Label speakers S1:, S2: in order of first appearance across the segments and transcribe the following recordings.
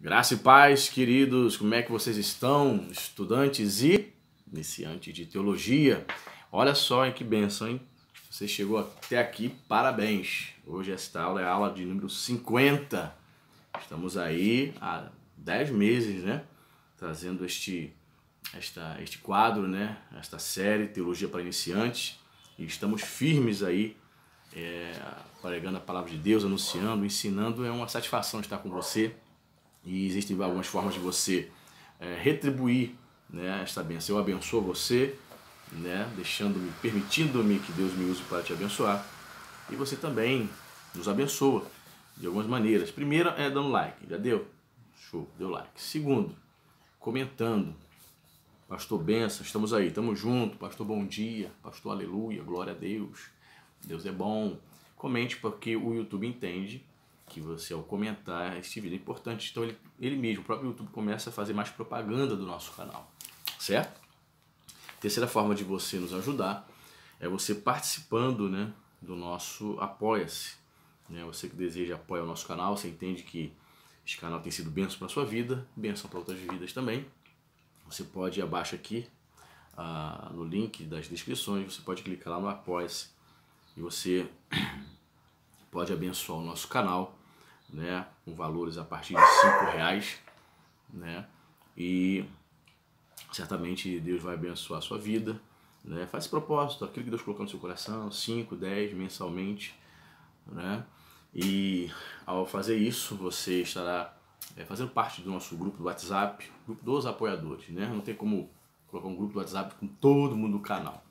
S1: Graça e paz, queridos, como é que vocês estão? Estudantes e iniciantes de teologia. Olha só, hein, que bênção, hein? Você chegou até aqui, parabéns. Hoje esta aula é a aula de número 50. Estamos aí há 10 meses, né? Trazendo este quadro, né? Esta série, Teologia para Iniciantes. E estamos firmes aí, pregando a palavra de Deus, anunciando, ensinando. É uma satisfação estar com você. E existem algumas formas de você retribuir, né, esta bênção. Eu abençoo você, né, permitindo-me que Deus me use para te abençoar. E você também nos abençoa de algumas maneiras. Primeiro é dando like. Já deu? Show, deu like. Segundo, comentando. Pastor benção, estamos aí, estamos juntos. Pastor bom dia, pastor aleluia, glória a Deus. Deus é bom. Comente, porque o YouTube entende que você, ao comentar este vídeo, é importante. Então ele mesmo, o próprio YouTube, começa a fazer mais propaganda do nosso canal, certo? Terceira forma de você nos ajudar é você participando, né, do nosso Apoia-se. Né? Você que deseja apoiar o nosso canal, você entende que este canal tem sido bênção para a sua vida, bênção para outras vidas também. Você pode ir abaixo aqui, no link das descrições, você pode clicar lá no Apoia-se e você pode abençoar o nosso canal, né, com valores a partir de R$5, né, e certamente Deus vai abençoar a sua vida, né. Faz esse propósito, aquilo que Deus colocou no seu coração, 5, 10 mensalmente, né, e ao fazer isso você estará fazendo parte do nosso grupo do WhatsApp, grupo dos apoiadores, né. Não tem como colocar um grupo do WhatsApp com todo mundo do canal,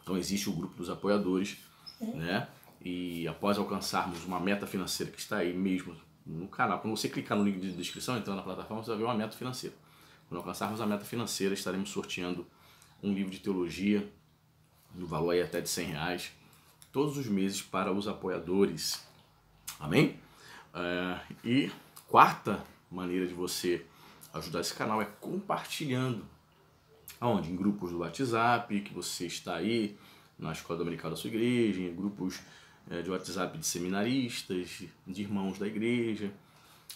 S1: então existe o grupo dos apoiadores, né. E após alcançarmos uma meta financeira que está aí mesmo no canal, quando você clicar no link de descrição, entrando na plataforma, você vai ver uma meta financeira. Quando alcançarmos a meta financeira, estaremos sorteando um livro de teologia, no valor aí até de R$100, todos os meses para os apoiadores. Amém? E quarta maneira de você ajudar esse canal é compartilhando. Aonde? Em grupos do WhatsApp, que você está aí, na escola dominical da sua igreja, em grupos de WhatsApp de seminaristas, de irmãos da igreja,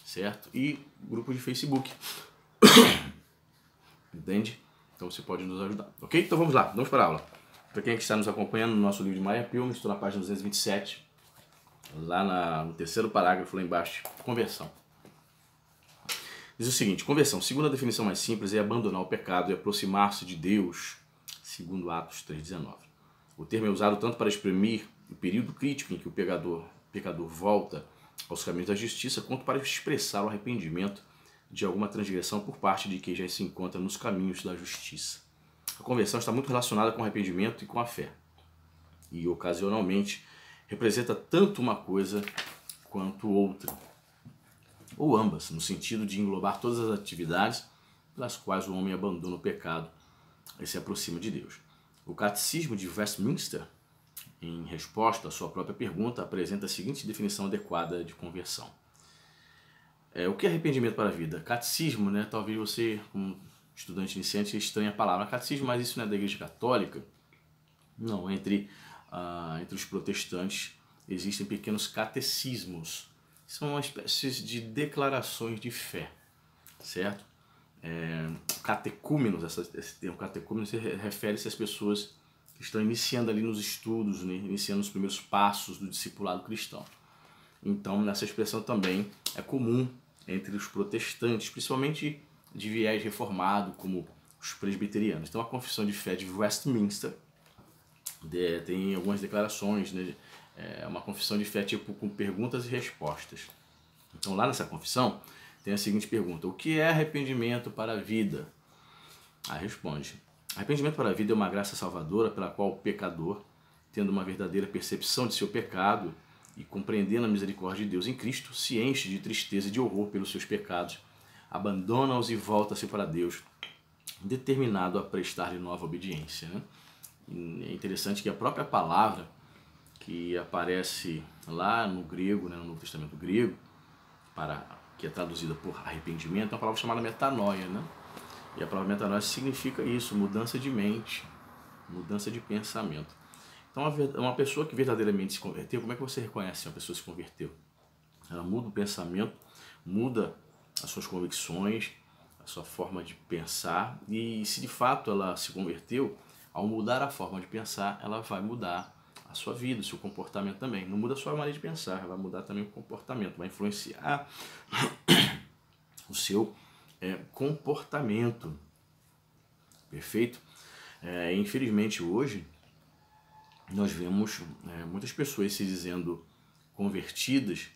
S1: certo? E grupos de Facebook. Entende? Então você pode nos ajudar, ok? Então vamos lá, vamos para a aula. Para quem está nos acompanhando no nosso livro de Maya Pilma, estou na página 227, lá no terceiro parágrafo, lá embaixo, conversão. Diz o seguinte: conversão, segundo a definição mais simples, é abandonar o pecado e aproximar-se de Deus, segundo Atos 3,19. O termo é usado tanto para exprimir o período crítico em que o pecador volta aos caminhos da justiça, quanto para expressar o arrependimento de alguma transgressão por parte de quem já se encontra nos caminhos da justiça. A conversão está muito relacionada com o arrependimento e com a fé, e ocasionalmente representa tanto uma coisa quanto outra, ou ambas, no sentido de englobar todas as atividades pelas quais o homem abandona o pecado e se aproxima de Deus. O Catecismo de Westminster, em resposta à sua própria pergunta, apresenta a seguinte definição adequada de conversão. O que é arrependimento para a vida? Catecismo, né? Talvez você, como estudante iniciante, estranhe a palavra catecismo, mas isso não é da Igreja Católica. Não, entre os protestantes existem pequenos catecismos. São uma espécie de declarações de fé, certo? Catecúmenos, esse termo catecúmenos refere-se às pessoas que estão iniciando ali nos estudos, né? Iniciando os primeiros passos do discipulado cristão. Então, essa expressão também é comum entre os protestantes, principalmente de viés reformado, como os presbiterianos. Então, a Confissão de Fé de Westminster tem algumas declarações, né? É uma confissão de fé tipo com perguntas e respostas. Então, lá nessa confissão, tem a seguinte pergunta: o que é arrependimento para a vida? Aí responde: arrependimento para a vida é uma graça salvadora pela qual o pecador, tendo uma verdadeira percepção de seu pecado e compreendendo a misericórdia de Deus em Cristo, se enche de tristeza e de horror pelos seus pecados, abandona-os e volta-se para Deus, determinado a prestar-lhe nova obediência. Né? É interessante que a própria palavra que aparece lá no grego, né, no Novo Testamento grego, que é traduzida por arrependimento, é uma palavra chamada metanoia, né? E a palavra metanoia significa isso, mudança de mente, mudança de pensamento. Então, uma pessoa que verdadeiramente se converteu, como é que você reconhece se uma pessoa se converteu? Ela muda o pensamento, muda as suas convicções, a sua forma de pensar, e se de fato ela se converteu, ao mudar a forma de pensar, ela vai mudar a sua vida, o seu comportamento também. Não muda só a maneira de pensar, vai mudar também o comportamento, vai influenciar o seu comportamento. Perfeito? Infelizmente hoje nós vemos muitas pessoas se dizendo convertidas,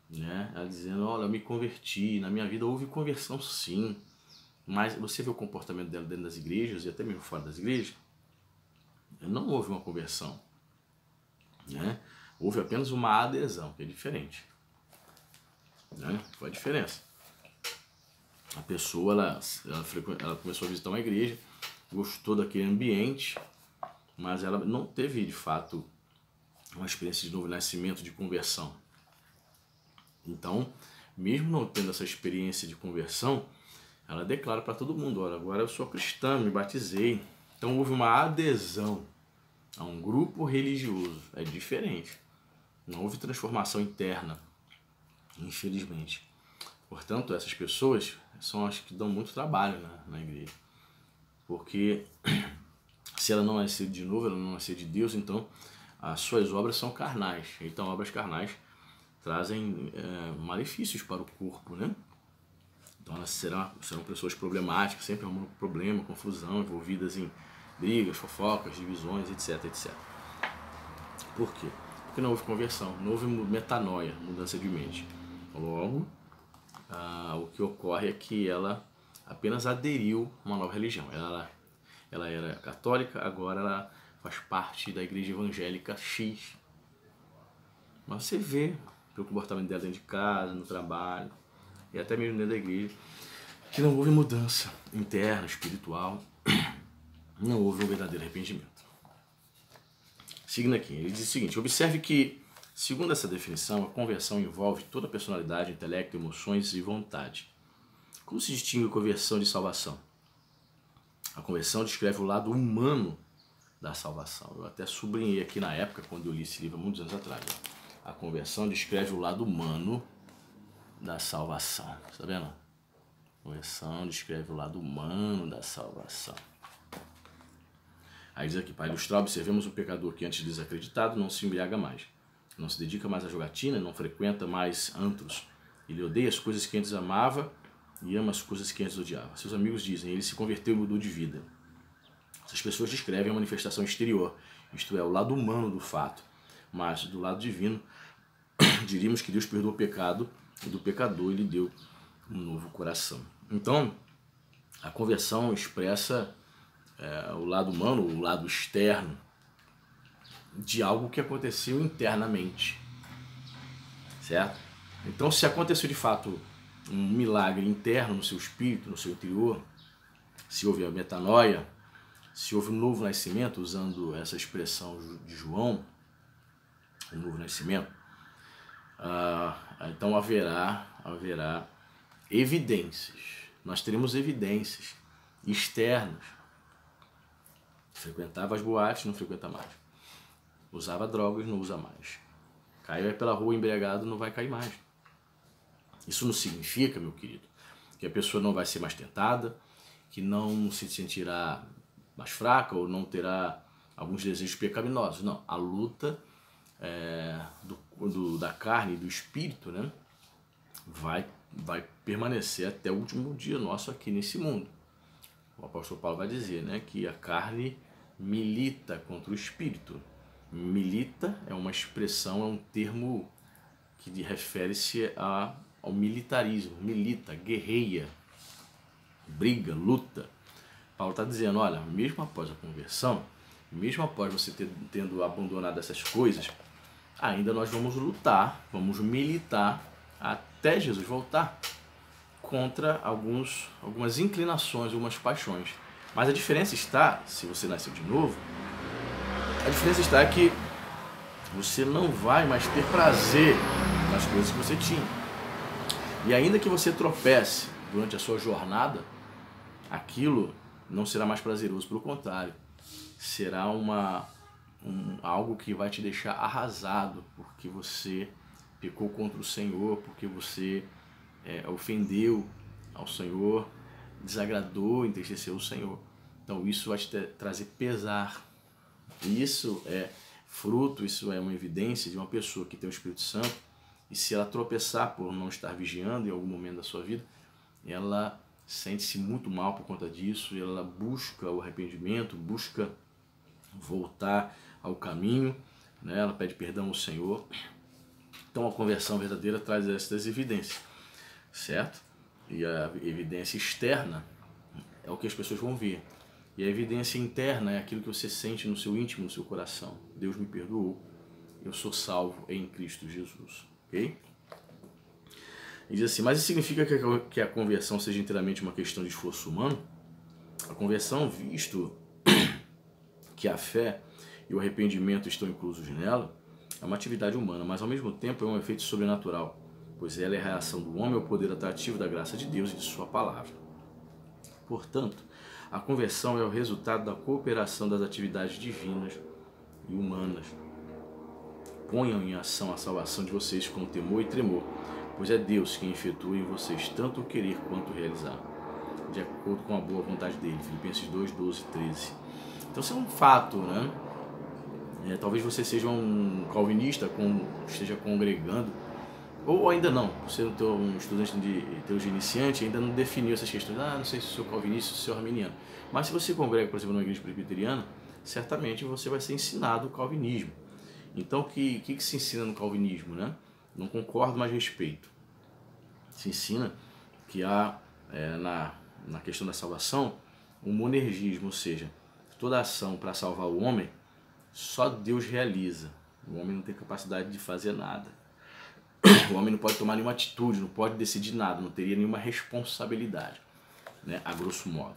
S1: né? Ela dizendo, olha, eu me converti, na minha vida houve conversão sim, mas você vê o comportamento dela dentro das igrejas e até mesmo fora das igrejas, não houve uma conversão, né? Houve apenas uma adesão, que é diferente, né? Qual a diferença? A pessoa ela começou a visitar uma igreja, gostou daquele ambiente, mas ela não teve de fato uma experiência de novo nascimento, de conversão. Então, mesmo não tendo essa experiência de conversão, ela declara para todo mundo, olha, agora eu sou cristã, me batizei. Então houve uma adesão a um grupo religioso, é diferente. Não houve transformação interna, infelizmente. Portanto, essas pessoas são as que dão muito trabalho na igreja. Porque se ela não nascer de novo, ela não nascer de Deus, então as suas obras são carnais. Então, obras carnais trazem malefícios para o corpo, né? Então, elas serão pessoas problemáticas, sempre arrumando problema, confusão, envolvidas em brigas, fofocas, divisões, etc, etc. Por quê? Porque não houve conversão, não houve metanoia, mudança de mente. Logo, o que ocorre é que ela apenas aderiu a uma nova religião. Ela era católica, agora ela faz parte da igreja evangélica X. Mas você vê pelo comportamento dela dentro de casa, no trabalho e até mesmo dentro da igreja, que não houve mudança interna, espiritual, não houve um verdadeiro arrependimento. Seguindo aqui, ele diz o seguinte, observe que, segundo essa definição, a conversão envolve toda a personalidade, intelecto, emoções e vontade. Como se distingue a conversão de salvação? A conversão descreve o lado humano da salvação. Eu até sublinhei aqui na época, quando eu li esse livro há muitos anos atrás. A conversão descreve o lado humano da salvação. Está vendo? A conversão descreve o lado humano da salvação. Aí diz aqui, para ilustrar, observemos o pecador que antes desacreditado não se embriaga mais. Não se dedica mais à jogatina, não frequenta mais antros. Ele odeia as coisas que antes amava e ama as coisas que antes odiava. Seus amigos dizem, ele se converteu e mudou de vida. Essas pessoas descrevem a manifestação exterior, isto é, o lado humano do fato. Mas do lado divino, diríamos que Deus perdoou o pecado e do pecador ele deu um novo coração. Então, a conversão expressa o lado humano, o lado externo de algo que aconteceu internamente, certo? Então, se aconteceu de fato um milagre interno no seu espírito, no seu interior, se houve a metanoia, se houve um novo nascimento, usando essa expressão de João, um novo nascimento, então haverá evidências. Nós teremos evidências externas. Frequentava as boates, não frequenta mais. Usava drogas, não usa mais. Caiu pela rua embriagado, não vai cair mais. Isso não significa, meu querido, que a pessoa não vai ser mais tentada, que não se sentirá mais fraca ou não terá alguns desejos pecaminosos. Não, a luta da carne e do espírito, né, vai permanecer até o último dia nosso aqui nesse mundo. O apóstolo Paulo vai dizer, né, que a carne milita contra o espírito. Milita é uma expressão, é um termo que refere-se ao militarismo. Milita, guerreia, briga, luta. Paulo está dizendo, olha, mesmo após a conversão, mesmo após você tendo abandonado essas coisas, ainda nós vamos lutar, vamos militar até Jesus voltar contra algumas inclinações, algumas paixões. Mas a diferença está, se você nasceu de novo, a diferença está que você não vai mais ter prazer nas coisas que você tinha. E ainda que você tropece durante a sua jornada, aquilo não será mais prazeroso, pelo contrário, será algo que vai te deixar arrasado, porque você pecou contra o Senhor, porque você ofendeu ao Senhor, desagradou, entristeceu o Senhor. Então isso vai te trazer pesar. Isso é fruto, isso é uma evidência de uma pessoa que tem o Espírito Santo, e se ela tropeçar por não estar vigiando em algum momento da sua vida, ela sente-se muito mal por conta disso, e ela busca o arrependimento, busca voltar ao caminho, né? Ela pede perdão ao Senhor. Então a conversão verdadeira traz essas evidências, certo? E a evidência externa é o que as pessoas vão ver. E a evidência interna é aquilo que você sente no seu íntimo, no seu coração. Deus me perdoou, eu sou salvo em Cristo Jesus. Ok? E diz assim, mas isso significa que a conversão seja inteiramente uma questão de esforço humano? A conversão, visto que a fé e o arrependimento estão inclusos nela, é uma atividade humana, mas ao mesmo tempo é um efeito sobrenatural, pois ela é a reação do homem ao poder atrativo da graça de Deus e de sua palavra. Portanto, a conversão é o resultado da cooperação das atividades divinas e humanas. Ponham em ação a salvação de vocês com temor e tremor, pois é Deus quem efetua em vocês tanto o querer quanto o realizar, de acordo com a boa vontade dele. Filipenses 2, 12 e 13. Então isso é um fato, né? Talvez você seja um calvinista, esteja congregando, ou ainda não, você é um estudante de teologia iniciante, ainda não definiu essas questões. Não sei se sou calvinista, se sou arminiano. Mas se você congrega, por exemplo, numa igreja presbiteriana, certamente você vai ser ensinado o calvinismo. Então, o que se ensina no calvinismo, né? Não concordo, mas respeito. Se ensina que há, na questão da salvação, um monergismo, ou seja, toda ação para salvar o homem, só Deus realiza. O homem não tem capacidade de fazer nada. O homem não pode tomar nenhuma atitude, não pode decidir nada, não teria nenhuma responsabilidade, né? A grosso modo.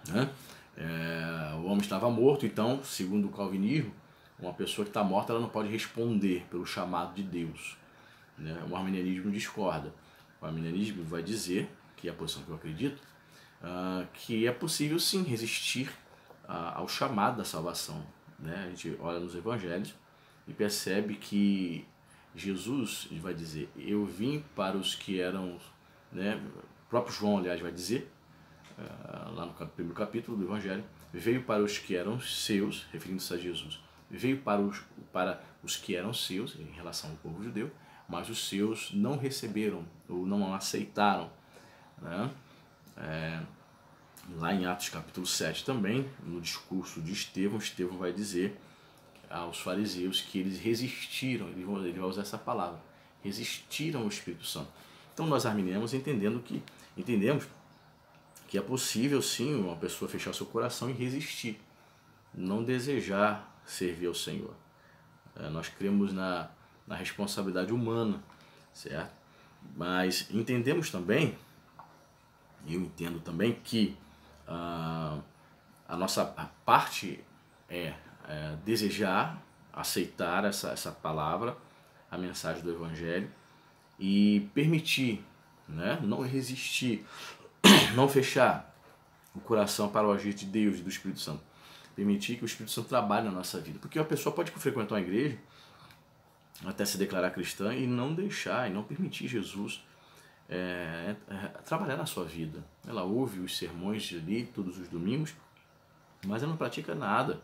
S1: Né? O homem estava morto, então, segundo o calvinismo, uma pessoa que está morta ela não pode responder pelo chamado de Deus. Né? O arminianismo discorda. O arminianismo vai dizer, que é a posição que eu acredito, que é possível sim resistir ao chamado da salvação. Né? A gente olha nos evangelhos e percebe que Jesus vai dizer, eu vim para os que eram, né? O próprio João, aliás, vai dizer, lá no primeiro capítulo do Evangelho, veio para os que eram seus, referindo-se a Jesus, veio para os que eram seus, em relação ao povo judeu, mas os seus não receberam, ou não aceitaram. Né? Lá em Atos capítulo 7 também, no discurso de Estevão, Estevão vai dizer aos fariseus que eles resistiram, ele vai usar essa palavra, resistiram ao Espírito Santo. Então nós arminianos entendemos que é possível sim uma pessoa fechar seu coração e resistir, não desejar servir ao Senhor. Nós cremos na responsabilidade humana, certo? Mas entendemos também, eu entendo também que a nossa parte é desejar, aceitar essa palavra, a mensagem do Evangelho, e permitir, né? Não resistir, não fechar o coração para o agir de Deus e do Espírito Santo. Permitir que o Espírito Santo trabalhe na nossa vida. Porque a pessoa pode frequentar uma igreja, até se declarar cristã, e não deixar, e não permitir Jesus trabalhar na sua vida. Ela ouve os sermões ali todos os domingos, mas ela não pratica nada.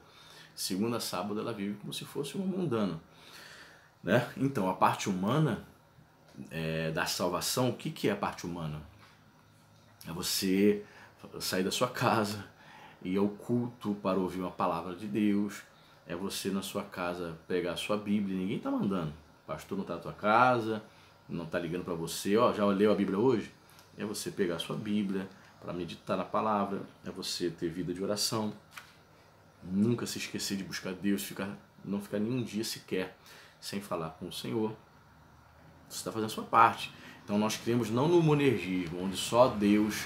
S1: Segunda a sábado ela vive como se fosse uma mundana. Né? Então, a parte humana da salvação, o que é a parte humana? É você sair da sua casa, ir ao culto para ouvir uma palavra de Deus, é você na sua casa pegar a sua Bíblia, ninguém está mandando, o pastor não está na tua casa, não está ligando para você, já leu a Bíblia hoje? É você pegar a sua Bíblia para meditar na palavra, é você ter vida de oração, nunca se esquecer de buscar Deus, não ficar nenhum dia sequer sem falar com o Senhor. Você está fazendo a sua parte. Então nós cremos não no monergismo, onde só Deus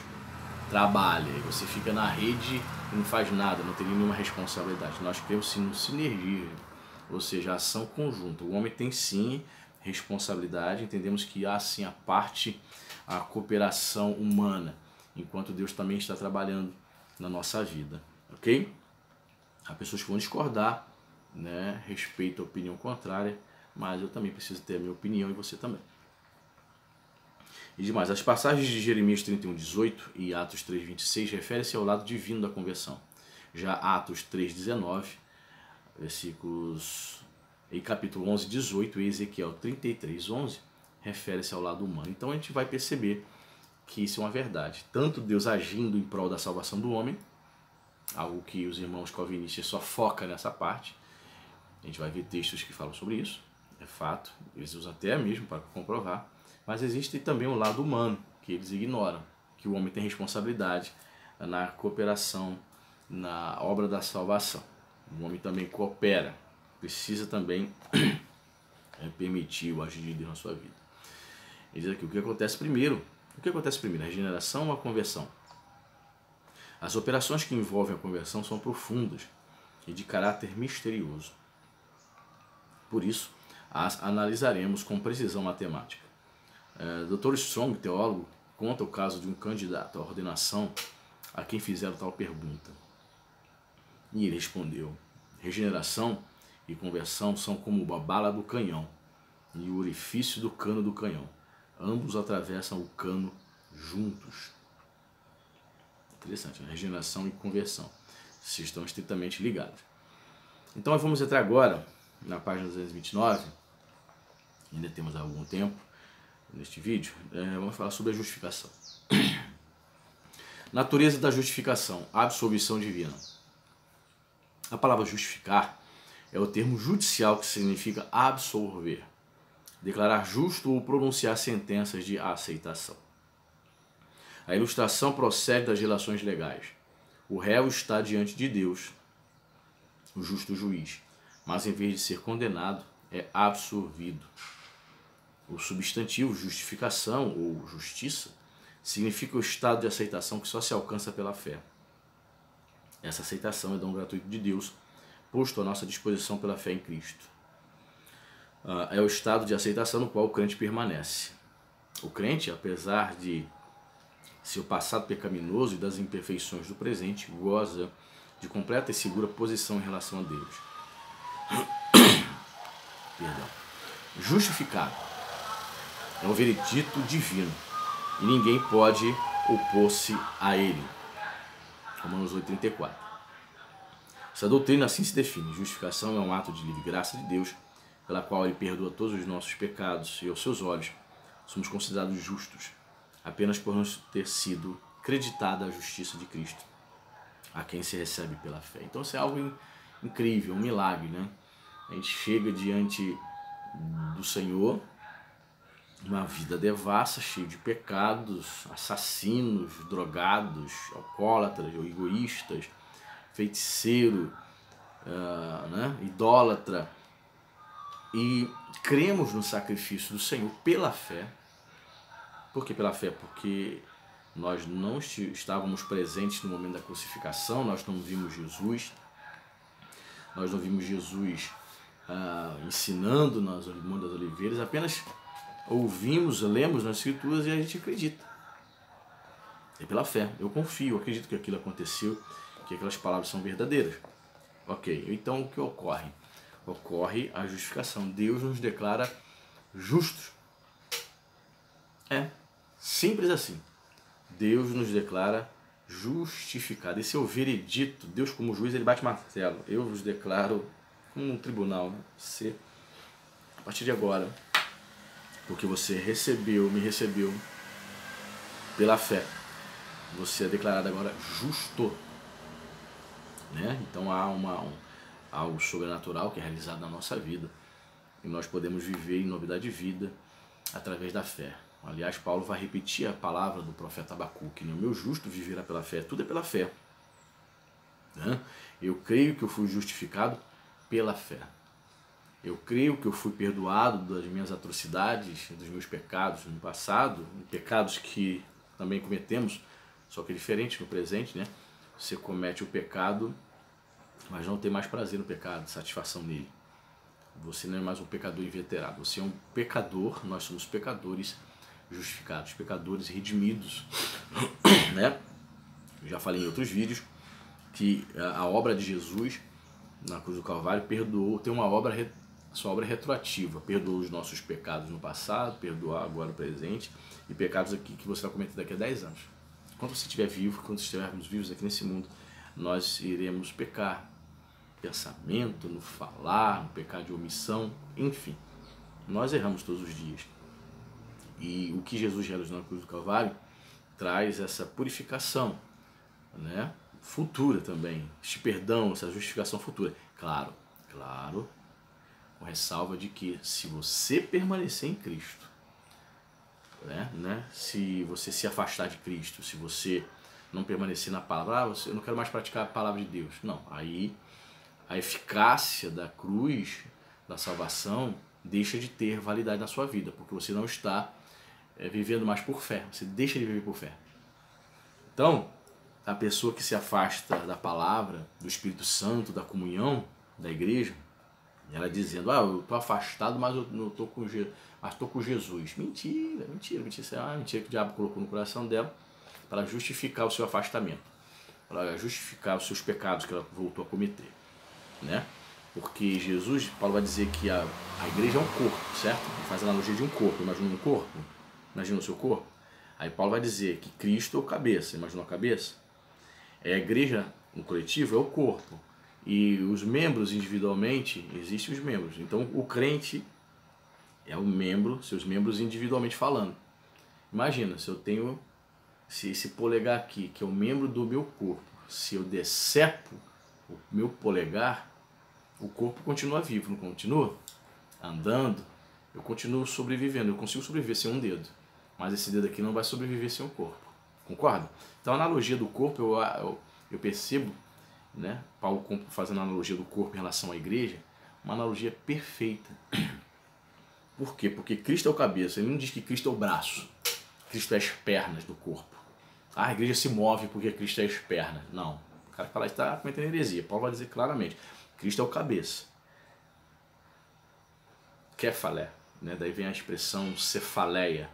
S1: trabalha, e você fica na rede e não faz nada, não tem nenhuma responsabilidade. Nós cremos sim no sinergismo, ou seja, a ação conjunta. O homem tem sim responsabilidade, entendemos que há sim a cooperação humana, enquanto Deus também está trabalhando na nossa vida, ok? Há pessoas que vão discordar, né? Respeito a opinião contrária, mas eu também preciso ter a minha opinião e você também. e demais. As passagens de Jeremias 31:18 e Atos 3:26 referem-se ao lado divino da conversão. Já Atos 3:19, versículos em capítulo 11:18 e Ezequiel 33:11 refere-se ao lado humano. Então a gente vai perceber que isso é uma verdade. Tanto Deus agindo em prol da salvação do homem, algo que os irmãos calvinistas só focam nessa parte. A gente vai ver textos que falam sobre isso, é fato, eles usam até mesmo para comprovar, mas existe também um lado humano, que eles ignoram, que o homem tem responsabilidade na cooperação, na obra da salvação. O homem também coopera, precisa também permitir o agir de Deus na sua vida. Ele diz aqui, o que acontece primeiro? A regeneração ou a conversão? As operações que envolvem a conversão são profundas e de caráter misterioso. Por isso, as analisaremos com precisão matemática. Dr. Strong, teólogo, conta o caso de um candidato à ordenação a quem fizeram tal pergunta. E ele respondeu: regeneração e conversão são como a bala do canhão e o orifício do cano do canhão. Ambos atravessam o cano juntos. Interessante, né? Regeneração e conversão se estão estritamente ligados. Então nós vamos entrar agora na página 229, ainda temos algum tempo neste vídeo, vamos falar sobre a justificação. Natureza da justificação, absolvição divina. A palavra justificar é o termo judicial que significa absolver, declarar justo ou pronunciar sentenças de aceitação. A ilustração procede das relações legais. O réu está diante de Deus, o justo juiz, mas em vez de ser condenado, é absolvido. O substantivo justificação ou justiça significa o estado de aceitação que só se alcança pela fé. Essa aceitação é dom gratuito de Deus, posto à nossa disposição pela fé em Cristo. É o estado de aceitação no qual o crente permanece. O crente, apesar de seu passado pecaminoso e das imperfeições do presente, goza de completa e segura posição em relação a Deus. Perdão. Justificado é um veredito divino e ninguém pode opor-se a ele. Romanos 8:34. Essa doutrina assim se define. Justificação é um ato de livre graça de Deus, pela qual ele perdoa todos os nossos pecados e aos seus olhos somos considerados justos, apenas por nos ter sido creditada a justiça de Cristo, a quem se recebe pela fé. Então isso é algo incrível, um milagre, né? A gente chega diante do Senhor, uma vida devassa, cheia de pecados, assassinos, drogados, alcoólatras, egoístas, feiticeiro, idólatra, e cremos no sacrifício do Senhor pela fé. Por que pela fé? Porque nós não estávamos presentes no momento da crucificação, nós não vimos Jesus, ensinando nas Monte das Oliveiras, apenas ouvimos, lemos nas Escrituras e a gente acredita. É pela fé, eu confio, eu acredito que aquilo aconteceu, que aquelas palavras são verdadeiras. Ok, então o que ocorre? Ocorre a justificação. Deus nos declara justos. É simples assim. Deus nos declara justificado. Esse é o veredito. Deus, como juiz, ele bate martelo. Eu vos declaro como um tribunal, né? Você, a partir de agora, porque você me recebeu pela fé, você é declarado agora justo, né? Então há algo sobrenatural que é realizado na nossa vida e nós podemos viver em novidade de vida através da fé. Aliás, Paulo vai repetir a palavra do profeta Abacuque, né? O meu justo viverá pela fé. Tudo é pela fé, né? Eu creio que eu fui justificado pela fé. Eu creio que eu fui perdoado das minhas atrocidades, dos meus pecados no passado, pecados que também cometemos, só que é diferente no presente, né? Você comete o pecado, mas não tem mais prazer no pecado, satisfação nele. Você não é mais um pecador inveterado, você é um pecador, nós somos pecadores justificados, pecadores redimidos, né? Eu já falei em outros vídeos que a obra de Jesus na cruz do Calvário perdoou, tem uma obra Sua obra é retroativa, perdoa os nossos pecados no passado, perdoa agora o presente e pecados aqui que você vai cometer daqui a 10 anos. Quando você estiver vivo, quando estivermos vivos aqui nesse mundo, nós iremos pecar. Pensamento, no falar, no pecado de omissão, enfim. Nós erramos todos os dias. E o que Jesus realizou na cruz do Calvário traz essa purificação, né? Futura também, este perdão, essa justificação futura. Claro, com ressalva de que se você permanecer em Cristo, se você se afastar de Cristo, se você não permanecer na palavra, eu não quero mais praticar a palavra de Deus. Não, aí a eficácia da cruz, da salvação, deixa de ter validade na sua vida, porque você não está vivendo mais por fé, você deixa de viver por fé. Então, a pessoa que se afasta da palavra, do Espírito Santo, da comunhão, da igreja, ela dizendo, eu estou afastado, mas eu não estou com Jesus. Mentira. Isso é uma mentira que o diabo colocou no coração dela para justificar o seu afastamento, para justificar os seus pecados que ela voltou a cometer, né? Porque Jesus, Paulo vai dizer que a igreja é um corpo, certo? Ele faz a analogia de um corpo. Imagina um corpo, imagina o seu corpo. Aí Paulo vai dizer que Cristo é o cabeça, imagina a cabeça? A igreja, no coletivo, é o corpo. E os membros individualmente, existem os membros. Então o crente é o membro, seus membros individualmente falando. Imagina, se eu tenho esse polegar aqui, que é o membro do meu corpo, se eu decepo o meu polegar, o corpo continua vivo, não continua? Andando, eu continuo sobrevivendo, eu consigo sobreviver sem um dedo. Mas esse dedo aqui não vai sobreviver sem o corpo. Concorda? Então a analogia do corpo, eu percebo, né? Paulo fazendo a analogia do corpo em relação à igreja, uma analogia perfeita. Por quê? Porque Cristo é o cabeça, ele não diz que Cristo é o braço, Cristo é as pernas do corpo. A igreja se move porque Cristo é as pernas. Não, o cara que fala isso está cometendo heresia. Paulo vai dizer claramente, Cristo é o cabeça. Kefalé, né? Daí vem a expressão cefaleia.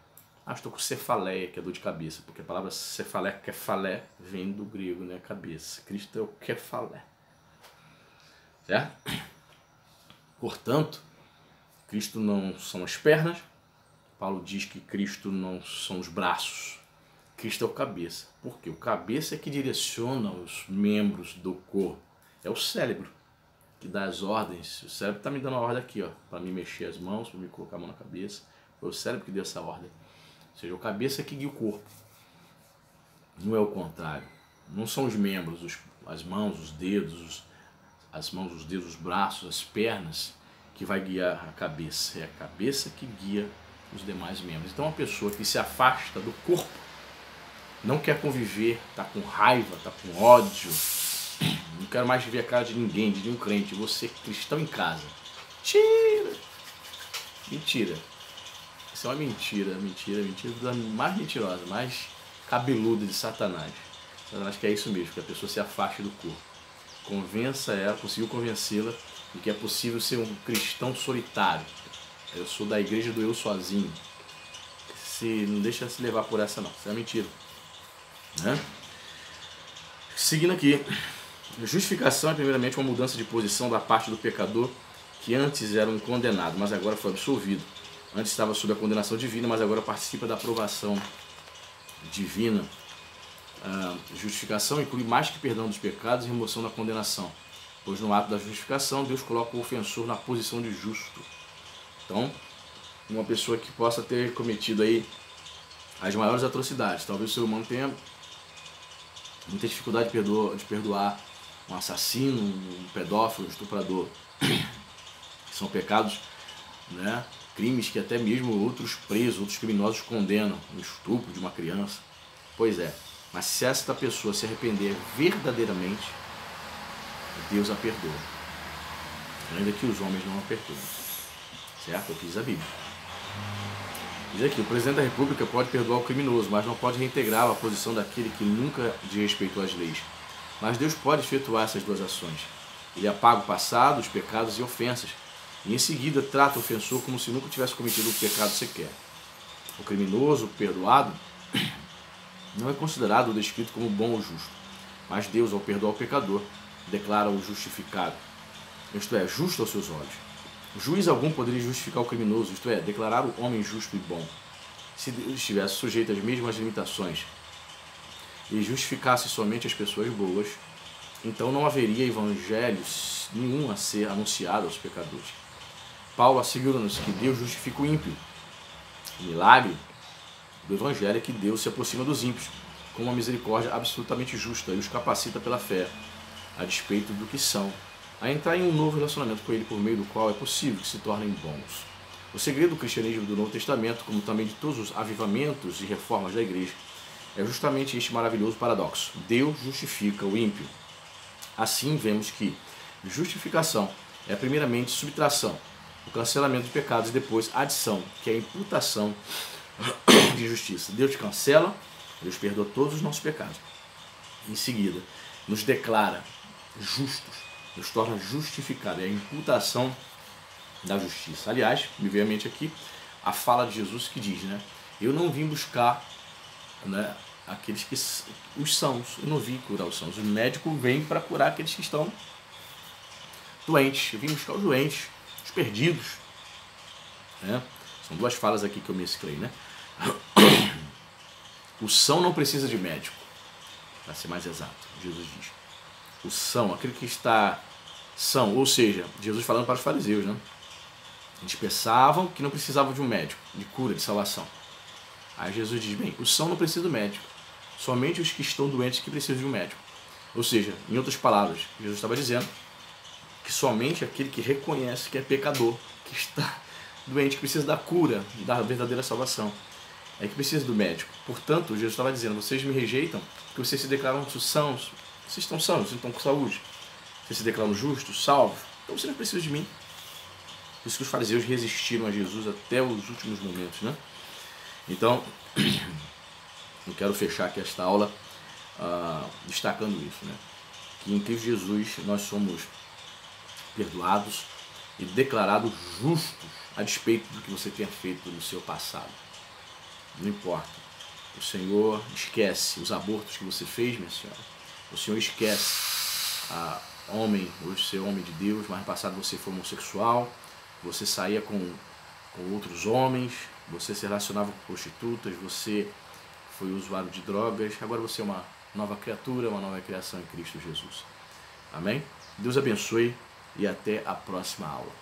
S1: Estou com cefaleia, que é dor de cabeça, porque a palavra cefalé, kefalé, vem do grego, né? Cabeça. Cristo é o kefalé. Certo? Portanto, Cristo não são as pernas. Paulo diz que Cristo não são os braços. Cristo é o cabeça. Por quê? O cabeça é que direciona os membros do corpo. É o cérebro que dá as ordens. O cérebro está me dando a ordem aqui, para me mexer as mãos, para me colocar a mão na cabeça. Foi o cérebro que deu essa ordem. Ou seja, o cabeça é que guia o corpo. Não é o contrário. Não são os membros, as mãos, os dedos, os braços, as pernas que vai guiar a cabeça. É a cabeça que guia os demais membros. Então, uma pessoa que se afasta do corpo, não quer conviver, está com raiva, está com ódio, não quero mais ver a cara de ninguém, de nenhum crente, você cristão em casa. Mentira. Isso é uma mentira mais mentirosa, mais cabeluda de Satanás. Satanás quer isso mesmo, que a pessoa se afaste do corpo. Convença ela, conseguiu convencê-la de que é possível ser um cristão solitário. Eu sou da igreja do eu sozinho. Não deixa se levar por essa não, isso é mentira. Né? Seguindo aqui, justificação é primeiramente uma mudança de posição da parte do pecador que antes era um condenado, mas agora foi absolvido. Antes estava sob a condenação divina, mas agora participa da aprovação divina. Justificação inclui mais que perdão dos pecados e remoção da condenação, pois no ato da justificação Deus coloca o ofensor na posição de justo. Então, uma pessoa que possa ter cometido aí as maiores atrocidades, talvez o ser humano tenha muita dificuldade de perdoar um assassino, um pedófilo, um estuprador, que são pecados, né? Crimes que até mesmo outros presos, outros criminosos condenam, o estupro de uma criança. Pois é, mas se esta pessoa se arrepender verdadeiramente, Deus a perdoa, ainda que os homens não a perdoem. Certo? É o que diz a Bíblia. Diz aqui, o presidente da República pode perdoar o criminoso, mas não pode reintegrá-lo à posição daquele que nunca desrespeitou as leis. Mas Deus pode efetuar essas duas ações. Ele apaga o passado, os pecados e ofensas, e em seguida trata o ofensor como se nunca tivesse cometido o pecado sequer. O criminoso perdoado não é considerado ou descrito como bom ou justo, mas Deus, ao perdoar o pecador, declara-o justificado, isto é, justo aos seus olhos. Juiz algum poderia justificar o criminoso, isto é, declarar o homem justo e bom. Se Deus estivesse sujeito às mesmas limitações e justificasse somente as pessoas boas, então não haveria evangelho nenhum a ser anunciado aos pecadores. Paulo assegura-nos que Deus justifica o ímpio. O milagre do evangelho é que Deus se aproxima dos ímpios com uma misericórdia absolutamente justa e os capacita pela fé, a despeito do que são, a entrar em um novo relacionamento com Ele, por meio do qual é possível que se tornem bons. O segredo do cristianismo do Novo Testamento, como também de todos os avivamentos e reformas da igreja, é justamente este maravilhoso paradoxo. Deus justifica o ímpio. Assim, vemos que justificação é primeiramente subtração, o cancelamento de pecados, e depois adição, que é a imputação de justiça. Deus cancela, Deus perdoa todos os nossos pecados. Em seguida, nos declara justos, nos torna justificados. É a imputação da justiça. Aliás, me veio à mente aqui a fala de Jesus que diz, né? Eu não vim buscar, né, aqueles que os sãos, eu não vim curar os sãos. O médico vem para curar aqueles que estão doentes. Eu vim buscar os doentes, os perdidos. Né? São duas falas aqui que eu mesclei, né? O são não precisa de médico, para ser mais exato, Jesus diz. O são, aquele que está são, ou seja, Jesus falando para os fariseus, né? Eles pensavam que não precisavam de um médico, de cura, de salvação. Aí Jesus diz, bem, o são não precisa do médico, somente os que estão doentes que precisam de um médico. Ou seja, em outras palavras, Jesus estava dizendo que somente aquele que reconhece que é pecador, que está doente, que precisa da cura, da verdadeira salvação, é que precisa do médico. Portanto, Jesus estava dizendo, vocês me rejeitam porque vocês se declaram sãos. Vocês estão sãos, vocês estão com saúde. Vocês se declaram justos, salvos. Então vocês não precisam de mim. Por isso que os fariseus resistiram a Jesus até os últimos momentos, né? Então, eu quero fechar aqui esta aula destacando isso, né? Que em Cristo Jesus nós somos perdoados e declarados justos a despeito do que você tenha feito no seu passado. Não importa. O Senhor esquece os abortos que você fez, minha senhora. O Senhor esquece homem, hoje ser homem de Deus, mas no passado você foi homossexual, você saía com outros homens, você se relacionava com prostitutas, você foi usuário de drogas, agora você é uma nova criatura, uma nova criação em Cristo Jesus. Amém? Deus abençoe e até a próxima aula.